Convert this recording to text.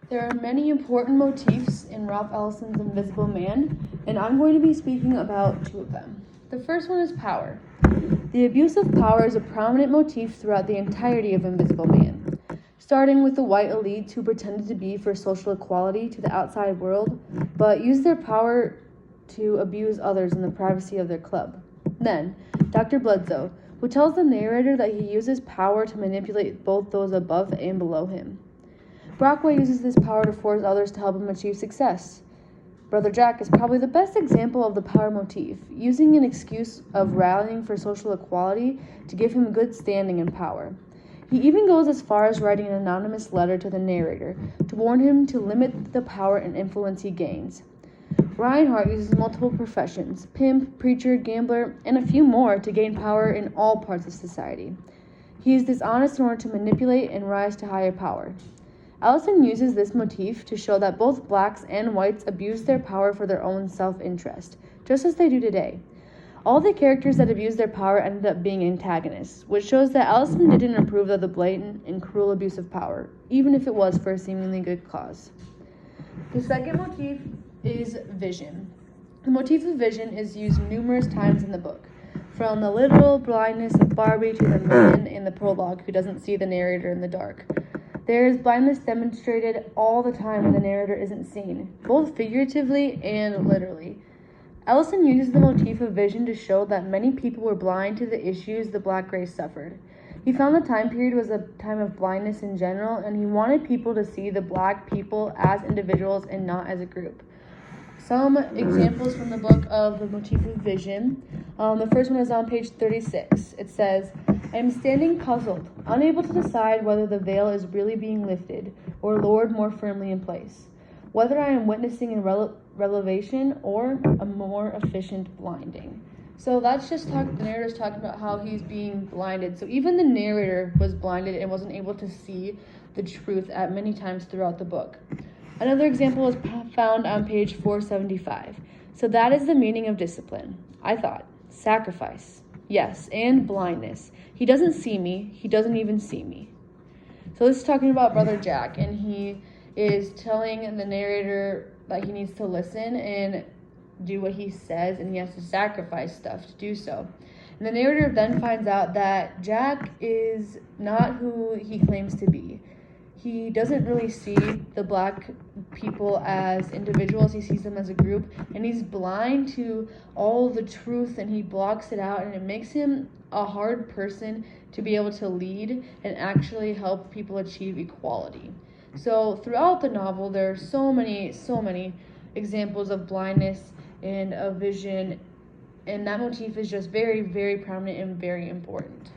There are many important motifs in Ralph Ellison's Invisible Man, and I'm going to be speaking about two of them. The first one is power. The abuse of power is a prominent motif throughout the entirety of Invisible Man, starting with the white elites who pretended to be for social equality to the outside world, but used their power to abuse others in the privacy of their club. Then, Dr. Bledsoe, who tells the narrator that he uses power to manipulate both those above and below him. Brockway uses this power to force others to help him achieve success. Brother Jack is probably the best example of the power motif, using an excuse of rallying for social equality to give him good standing and power. He even goes as far as writing an anonymous letter to the narrator to warn him to limit the power and influence he gains. Reinhardt uses multiple professions, pimp, preacher, gambler, and a few more to gain power in all parts of society. He is dishonest in order to manipulate and rise to higher power. Ellison uses this motif to show that both blacks and whites abuse their power for their own self-interest, just as they do today. All the characters that abuse their power ended up being antagonists, which shows that Ellison didn't approve of the blatant and cruel abuse of power, even if it was for a seemingly good cause. The second motif is vision. The motif of vision is used numerous times in the book, from the literal blindness of Barbie to the man in the prologue who doesn't see the narrator in the dark. There is blindness demonstrated all the time when the narrator isn't seen, both figuratively and literally. Ellison uses the motif of vision to show that many people were blind to the issues the black race suffered. He found the time period was a time of blindness in general, and he wanted people to see the black people as individuals and not as a group. Some examples from the book of the motif of vision. The first one is on page 36. It says, I am standing puzzled, unable to decide whether the veil is really being lifted or lowered more firmly in place, whether I am witnessing a revelation or a more efficient blinding. So that's just the narrator's talking about how he's being blinded. So even the narrator was blinded and wasn't able to see the truth at many times throughout the book. Another example is found on page 475. So that is the meaning of discipline. I thought, sacrifice, yes, and blindness. He doesn't see me. He doesn't even see me. So this is talking about Brother Jack, and he is telling the narrator that he needs to listen and do what he says, and he has to sacrifice stuff to do so. And the narrator then finds out that Jack is not who he claims to be. He doesn't really see the black people as individuals. He sees them as a group, and he's blind to all the truth, and he blocks it out, and it makes him a hard person to be able to lead and actually help people achieve equality. So throughout the novel, there are so many examples of blindness and of vision, and that motif is just very, very prominent and very important.